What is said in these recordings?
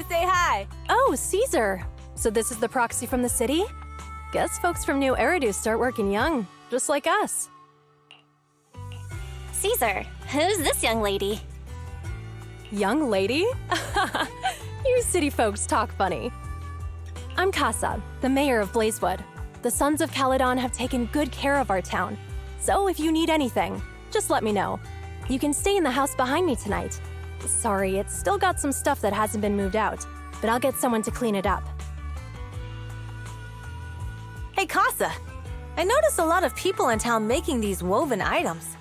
say hi. Oh, Caesar. So this is the proxy from the city? Guess folks from New Eridu start working young, just like us. Caesar, who's this young lady? Young lady? You city folks talk funny. I'm Casa, the mayor of Blazewood. The Sons of Caledon have taken good care of our town. So if you need anything, just let me know. You can stay in the house behind me tonight. Sorry, it's still got some stuff that hasn't been moved out, but I'll get someone to clean it up. Hey, Casa. I noticed a lot of people in town making these woven items.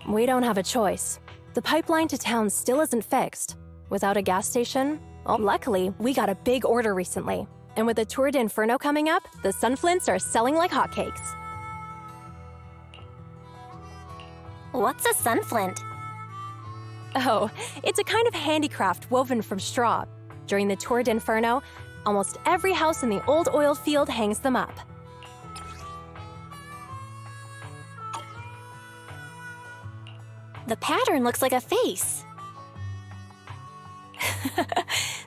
We don't have a choice. The pipeline to town still isn't fixed. Without a gas station, well, luckily, we got a big order recently. And with the Tour de Inferno coming up, the sunflints are selling like hotcakes. What's a sunflint? Oh, it's a kind of handicraft woven from straw. During the Tour de Inferno, almost every house in the old oil field hangs them up. The pattern looks like a face.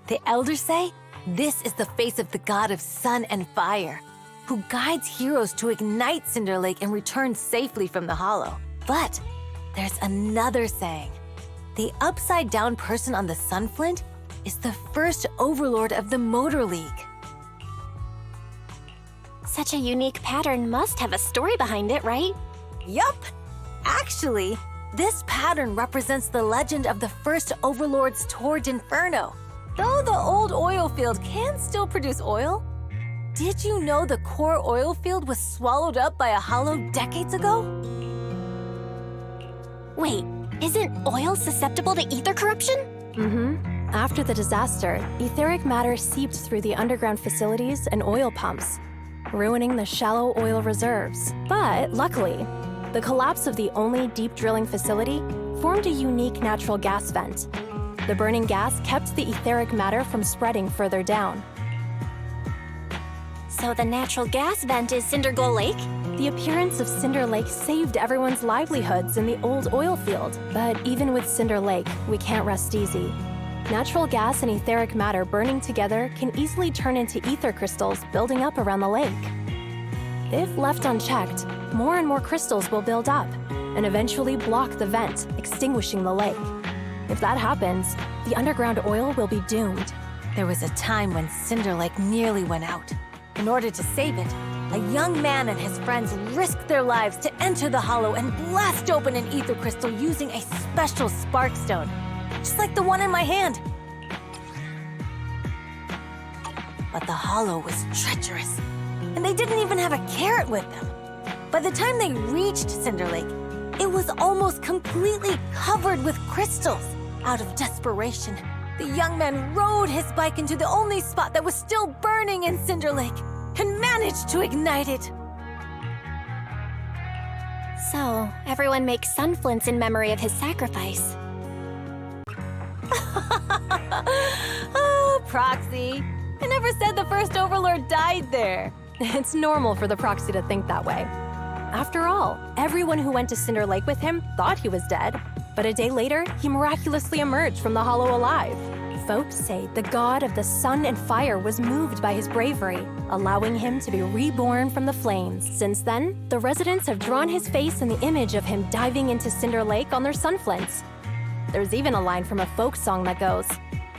The elders say this is the face of the god of sun and fire, who guides heroes to ignite Cinder Lake and return safely from the hollow. But there's another saying. The upside-down person on the sunflint is the first overlord of the Motor League. Such a unique pattern must have a story behind it, right? Yup! Actually, this pattern represents the legend of the first overlord's Tour de Inferno. Though the old oil field can still produce oil, did you know the core oil field was swallowed up by a hollow decades ago? Wait, isn't oil susceptible to ether corruption? Mm-hmm. After the disaster, etheric matter seeped through the underground facilities and oil pumps, ruining the shallow oil reserves. But luckily, the collapse of the only deep drilling facility formed a unique natural gas vent. The burning gas kept the etheric matter from spreading further down. So the natural gas vent is Cindergold Lake? The appearance of Cinder Lake saved everyone's livelihoods in the old oil field. But even with Cinder Lake, we can't rest easy. Natural gas and etheric matter burning together can easily turn into ether crystals building up around the lake. If left unchecked, more and more crystals will build up and eventually block the vent, extinguishing the lake. If that happens, the underground oil will be doomed. There was a time when Cinder Lake nearly went out. In order to save it, a young man and his friends risked their lives to enter the hollow and blast open an ether crystal using a special spark stone, just like the one in my hand. But the hollow was treacherous, and they didn't even have a carrot with them. By the time they reached Cinder Lake, it was almost completely covered with crystals. Out of desperation, the young man rode his bike into the only spot that was still burning in Cinder Lake and managed to ignite it. So, everyone makes sunflints in memory of his sacrifice. Oh, Proxy. I never said the first Overlord died there. It's normal for the proxy to think that way. After all, everyone who went to Cinder Lake with him thought he was dead. But a day later, he miraculously emerged from the hollow alive. Folks say the god of the sun and fire was moved by his bravery, allowing him to be reborn from the flames. Since then, the residents have drawn his face and the image of him diving into Cinder Lake on their sunflints. There's even a line from a folk song that goes,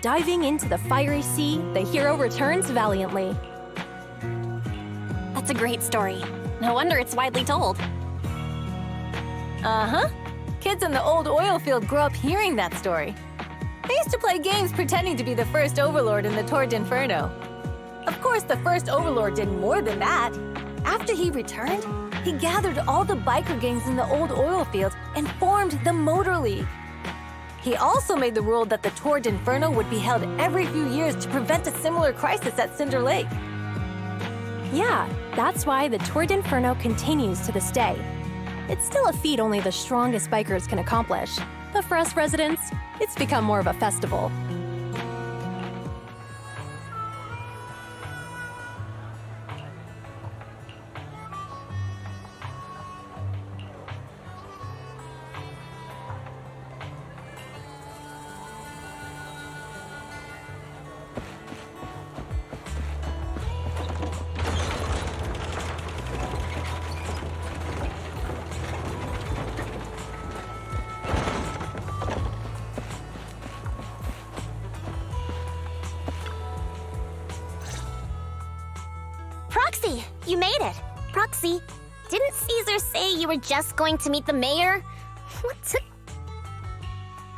"Diving into the fiery sea, the hero returns valiantly." That's a great story. No wonder it's widely told. Uh-huh. Kids in the old oil field grew up hearing that story. They used to play games pretending to be the first Overlord in the Tour de Inferno. Of course, the first Overlord did more than that. After he returned, he gathered all the biker gangs in the old oil field and formed the Motor League. He also made the rule that the Tour de Inferno would be held every few years to prevent a similar crisis at Cinder Lake. Yeah, that's why the Tour de Inferno continues to this day. It's still a feat only the strongest bikers can accomplish, but for us residents, it's become more of a festival. Proxy, you made it. Proxy, didn't Caesar say you were just going to meet the mayor? What took...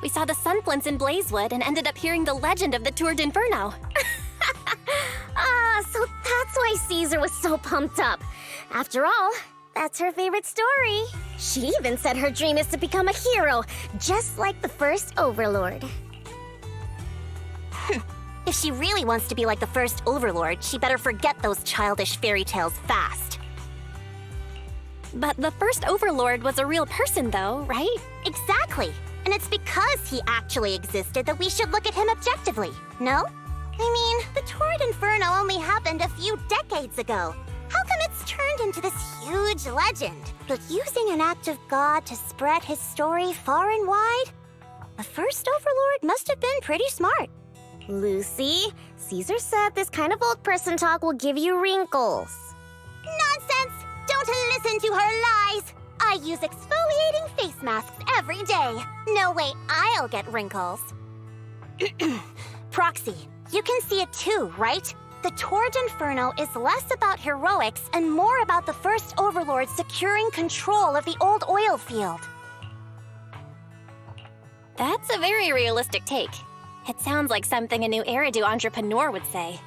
We saw the sunflints in Blazewood and ended up hearing the legend of the Tour d'Inferno. So that's why Caesar was so pumped up. After all, that's her favorite story. She even said her dream is to become a hero, just like the first Overlord. If she really wants to be like the first Overlord, she better forget those childish fairy tales fast. But the first Overlord was a real person, though, right? Exactly. And it's because he actually existed that we should look at him objectively, no? I mean, the Tour d'Inferno only happened a few decades ago. How come it's turned into this huge legend? But using an act of God to spread his story far and wide? The first Overlord must have been pretty smart. Lucy, Caesar said this kind of old person talk will give you wrinkles. Nonsense! Don't listen to her lies! I use exfoliating face masks every day. No way I'll get wrinkles. Proxy, you can see it too, right? The Tour d'Inferno is less about heroics and more about the first Overlord securing control of the old oil field. That's a very realistic take. It sounds like something a new Eridu entrepreneur would say.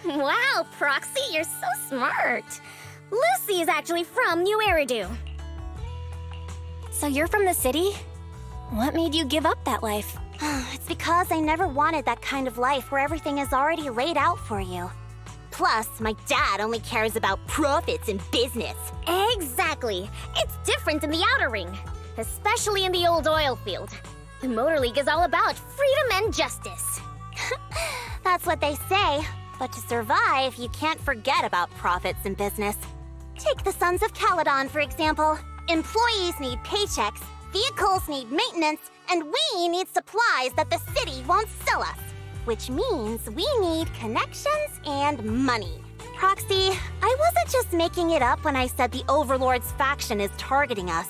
Wow, Proxy, you're so smart. Lucy is actually from New Eridu. So you're from the city? What made you give up that life? It's because I never wanted that kind of life where everything is already laid out for you. Plus, my dad only cares about profits and business. Exactly. It's different in the Outer Ring, especially in the old oil field. The Motor League is all about freedom and justice. That's what they say. But to survive, you can't forget about profits and business. Take the Sons of Caledon, for example. Employees need paychecks, vehicles need maintenance, and we need supplies that the city won't sell us. Which means we need connections and money. Proxy, I wasn't just making it up when I said the Overlord's faction is targeting us.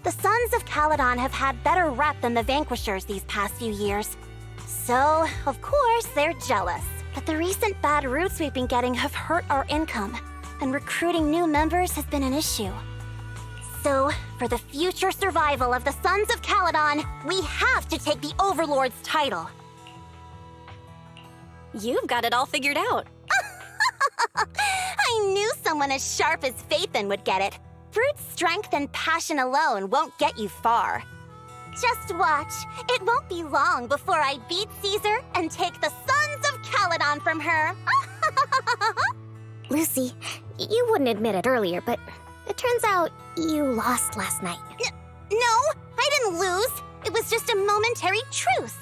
The Sons of Caledon have had better rep than the Vanquishers these past few years. So, of course, they're jealous. But the recent bad routes we've been getting have hurt our income, and recruiting new members has been an issue. So, for the future survival of the Sons of Caledon, we have to take the Overlord's title. You've got it all figured out. I knew someone as sharp as Phaethon would get it. Brute strength and passion alone won't get you far. Just watch. It won't be long before I beat Caesar and take the Sons of Caledon from her. Lucy, you wouldn't admit it earlier, but it turns out you lost last night. No, I didn't lose. It was just a momentary truce.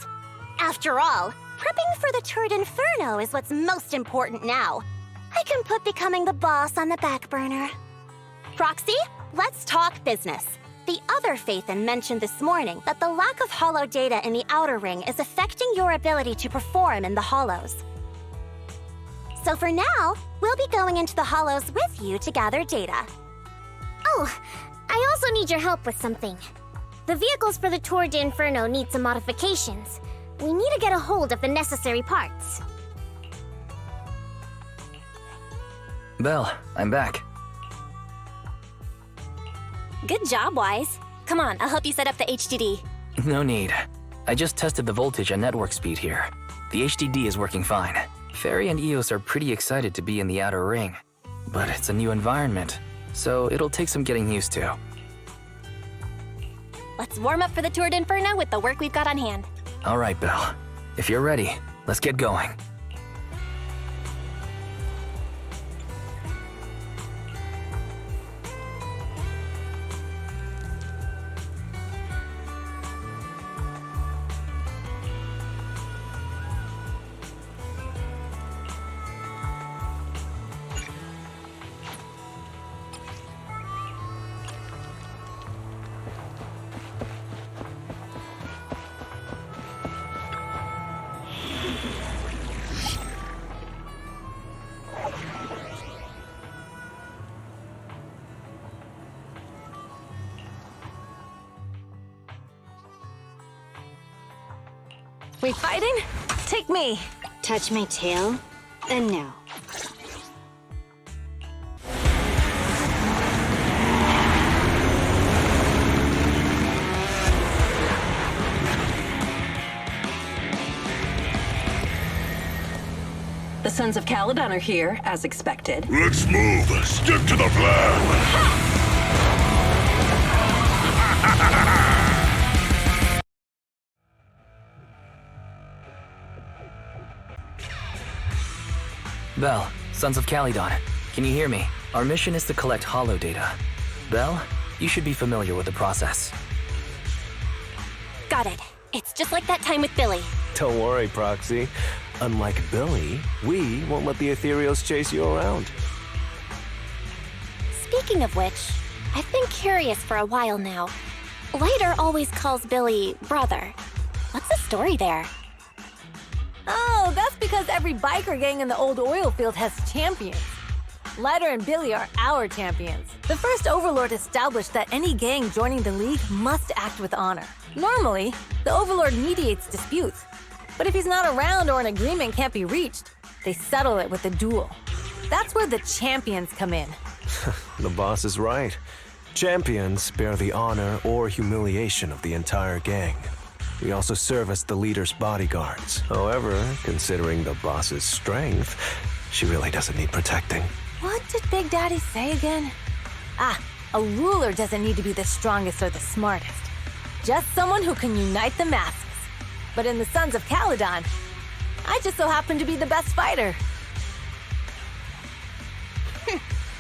After all, prepping for the Tour d'Inferno is what's most important now. I can put becoming the boss on the back burner. Proxy, let's talk business. The other Phaethon mentioned this morning that the lack of hollow data in the Outer Ring is affecting your ability to perform in the hollows. So for now, we'll be going into the hollows with you to gather data. Oh, I also need your help with something. The vehicles for the Tour d'Inferno need some modifications. We need to get a hold of the necessary parts. Belle, I'm back. Good job, Wise. Come on, I'll help you set up the HDD. No need. I just tested the voltage and network speed here. The HDD is working fine. Fairy and Eos are pretty excited to be in the Outer Ring. But it's a new environment, so it'll take some getting used to. Let's warm up for the Tour d'Inferno with the work we've got on hand. All right, Belle. If you're ready, let's get going. We fighting? Take me. Touch my tail? Then no. Sons of Caledon are here, as expected. Let's move. Stick to the plan. Bell, Sons of Caledon, can you hear me? Our mission is to collect holo data. Bell, you should be familiar with the process. Got it. It's just like that time with Billy. Don't worry, Proxy. Unlike Billy, we won't let the Ethereals chase you around. Speaking of which, I've been curious for a while now. Lighter always calls Billy brother. What's the story there? Oh, that's because every biker gang in the old oil field has champions. Lighter and Billy are our champions. The first Overlord established that any gang joining the League must act with honor. Normally, the Overlord mediates disputes, but if he's not around or an agreement can't be reached, they settle it with a duel. That's where the champions come in. The boss is right. Champions bear the honor or humiliation of the entire gang. We also serve as the leader's bodyguards. However, considering the boss's strength, she really doesn't need protecting. What did Big Daddy say again? Ah, a ruler doesn't need to be the strongest or the smartest. Just someone who can unite the masses. But in the Sons of Caledon, I just so happen to be the best fighter.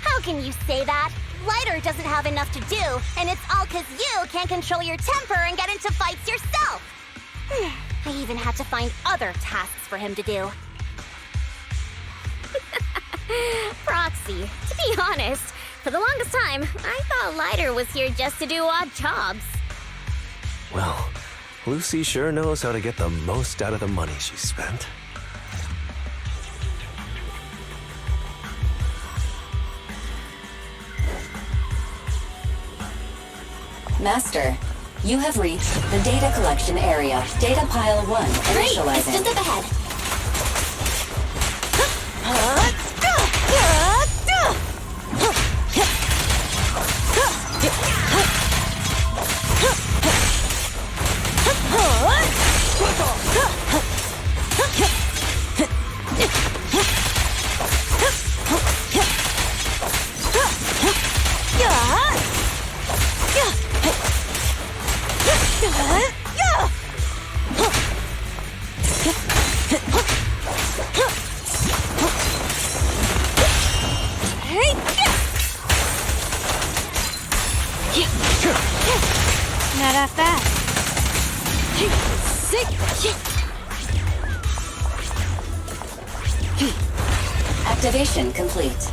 How can you say that? Lighter doesn't have enough to do, and it's all 'cause you can't control your temper and get into fights yourself. I even had to find other tasks for him to do. Proxy, to be honest, for the longest time, I thought Lighter was here just to do odd jobs. Well, Lucy sure knows how to get the most out of the money she spent. Master, you have reached the data collection area. Data pile 1 initializing. It's just up ahead. Not that fast. Activation complete.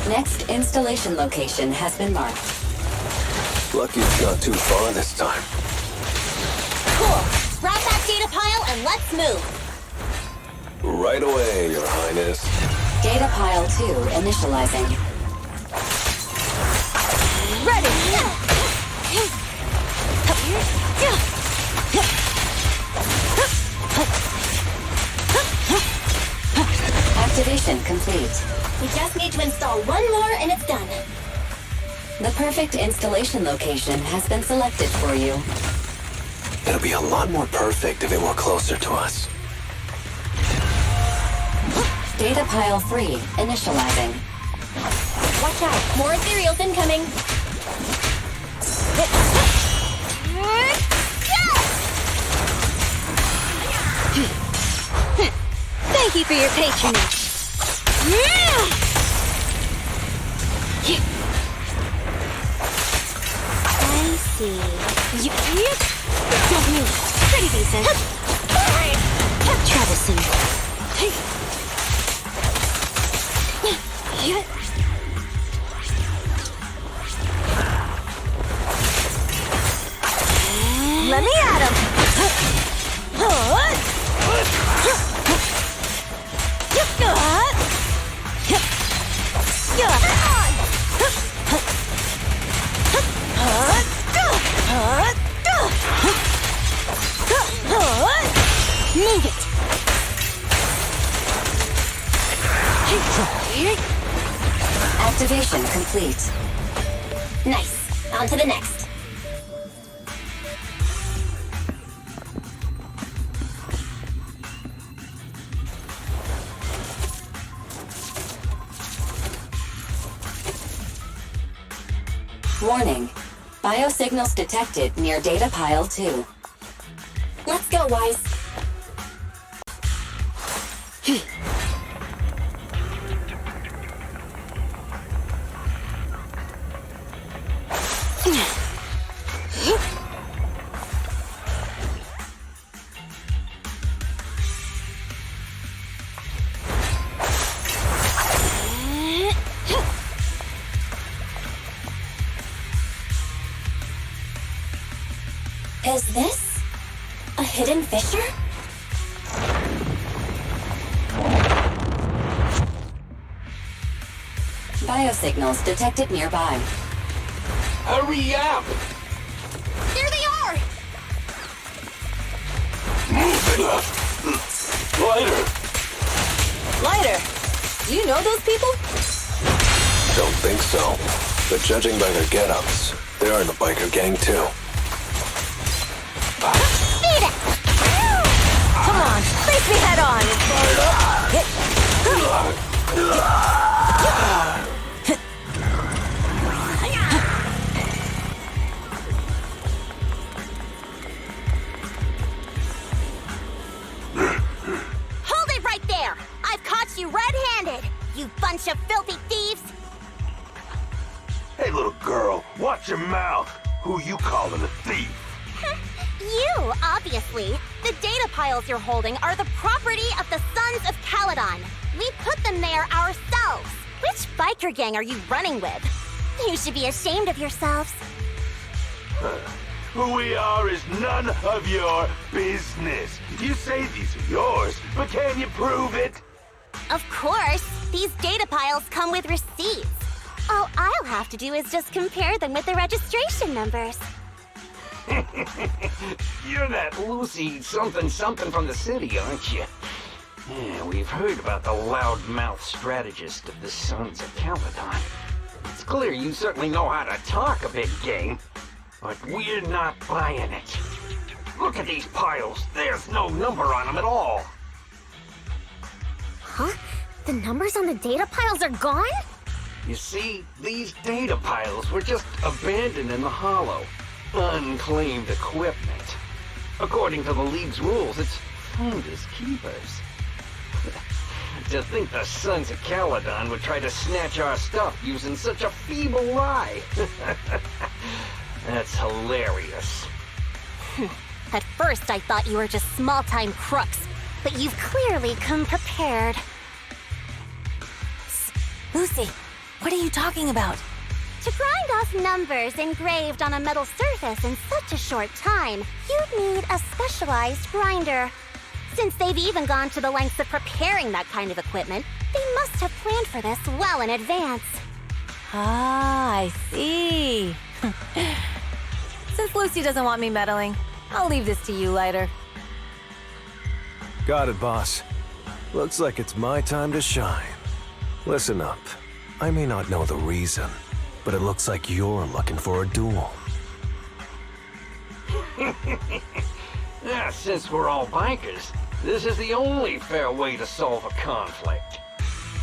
Next installation location has been marked. Lucky it's not too far this time. Cool. Grab that data pile and let's move. Right away, Your Highness. Data pile 2 initializing. Activation complete. We just need to install one more and it's done. The perfect installation location has been selected for you. It'll be a lot more perfect if it were closer to us. Data pile 3 initializing. Watch out, more ethereals incoming. Thank you for your patronage. I see. Don't move. Pretty decent. Troublesome. Let me at him! Move it. Activation complete. Nice. On to the next. Warning. Biosignals detected near data pile 2. Let's go, Wise. Is this a hidden fissure? Biosignals detected nearby. Hurry up! There they are! Lighter! Lighter, do you know those people? Don't think so. But judging by their get-ups, they're in the biker gang too. Beat it! Come on, face me head on! Hold it right there! I've caught you red-handed, you bunch of filthy thieves! Hey, little girl, watch your mouth. Who you calling a thief? You, obviously. The data piles you're holding are the property of the Sons of Caledon. We put them there ourselves. Which biker gang are you running with? You should be ashamed of yourselves. Who we are is none of your business. You say these are yours, but can you prove it? Of course, these data piles come with receipts. All I'll have to do is just compare them with the registration numbers. You're that Lucy something from the city, aren't you? Yeah, we've heard about the loudmouth strategist of the Sons of Caledon. It's clear you certainly know how to talk a big game, but we're not buying it. Look at these piles. There's no number on them at all. Huh? The numbers on the data piles are gone? You see, these data piles were just abandoned in the hollow. Unclaimed equipment. According to the League's rules, it's finders keepers. To think the Sons of Caledon would try to snatch our stuff using such a feeble lie. That's hilarious. At first, I thought you were just small-time crooks, but you've clearly come prepared. Lucy, what are you talking about? To grind off numbers engraved on a metal surface in such a short time, you'd need a specialized grinder. Since they've even gone to the lengths of preparing that kind of equipment, they must have planned for this well in advance. Ah, I see. Since Lucy doesn't want me meddling, I'll leave this to you, Lighter. Got it, boss. Looks like it's my time to shine. Listen up. I may not know the reason, but it looks like you're looking for a duel. Since we're all bikers, this is the only fair way to solve a conflict.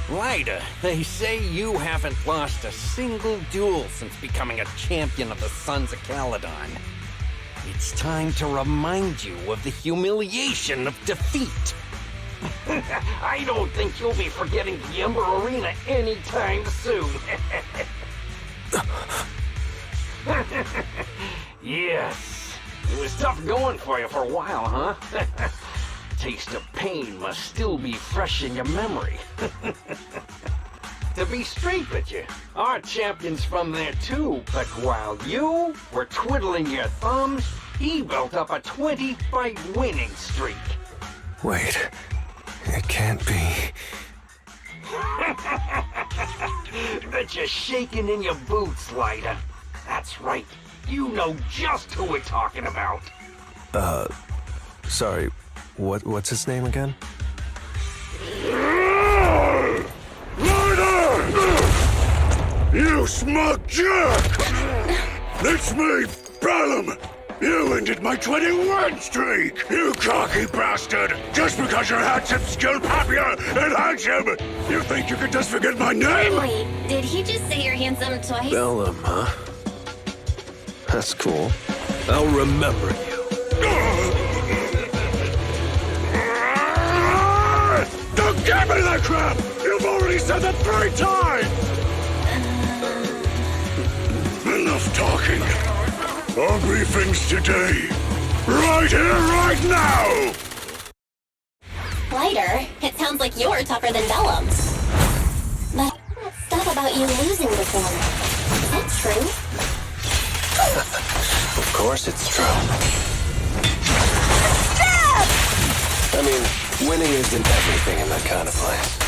Lighter, they say you haven't lost a single duel since becoming a champion of the Sons of Caledon. It's time to remind you of the humiliation of defeat. I don't think you'll be forgetting the Ember Arena anytime soon. Yes, it was tough going for you for a while, huh? Taste of pain must still be fresh in your memory. To be straight with you, our champion's from there too, but while you were twiddling your thumbs, he built up a 20-fight winning streak. Wait, it can't be. Bet you're shaking in your boots, Lighter. That's right. You know just who we're talking about. Sorry, what's his name again? You smug jerk! It's me, Bellum! You ended my 21 streak, you cocky bastard! Just because you're handsome, skilled, popular, and handsome! You think you could just forget my name? Wait, did he just say you're handsome twice? Bellum, huh? That's cool. I'll remember you. Don't give me that crap! You've already said that 3 times! Enough talking. I'll brief things today. Right here, right now! Lighter, it sounds like you're tougher than Bellum. But stuff about you losing before. Is that true? Of course it's true. I mean, winning isn't everything in that kind of place.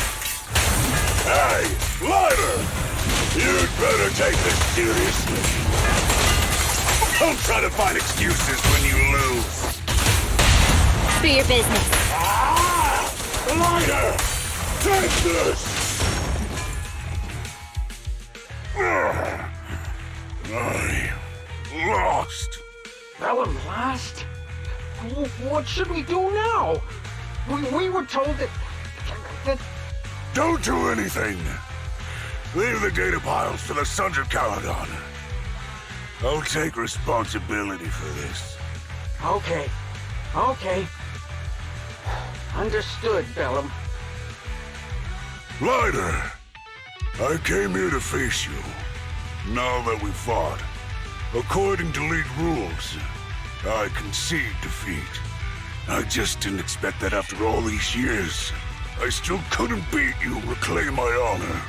Hey, Lighter! You'd better take this seriously. Don't try to find excuses when you lose. For your business. Lighter! Take this! I lost. Bellum lost? What should we do now? We were told that... Don't do anything. Leave the data piles to the Sons of Caledon. I'll take responsibility for this. Okay. Understood, Bellum. Lighter, I came here to face you. Now that we've fought, according to League rules, I concede defeat. I just didn't expect that after all these years. I still couldn't beat you, reclaim my honor.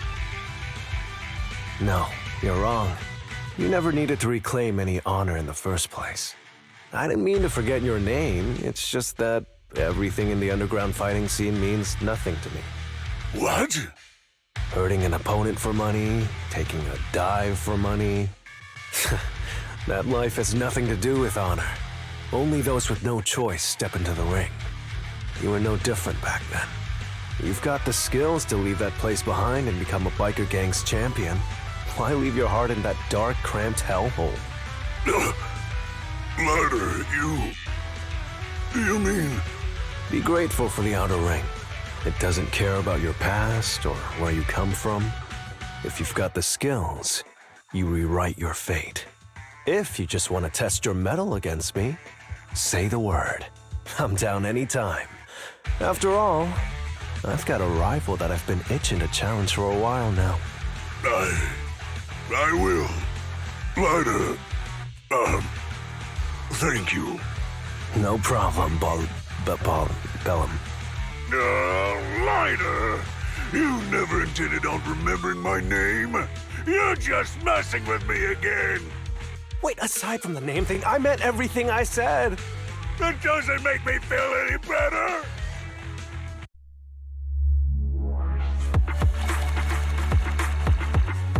No, you're wrong. You never needed to reclaim any honor in the first place. I didn't mean to forget your name, it's just that everything in the underground fighting scene means nothing to me. What? Hurting an opponent for money, taking a dive for money. That life has nothing to do with honor. Only those with no choice step into the ring. You were no different back then. You've got the skills to leave that place behind and become a biker gang's champion. Why leave your heart in that dark, cramped hellhole? Lighter, you mean... Be grateful for the outer ring. It doesn't care about your past or where you come from. If you've got the skills, you rewrite your fate. If you just want to test your mettle against me, say the word. I'm down anytime. After all, I've got a rival that I've been itching to challenge for a while now. I will. Lighter, thank you. No problem, Bellum. Lighter! You never intended on remembering my name. You're just messing with me again. Wait, aside from the name thing, I meant everything I said. That doesn't make me feel any better.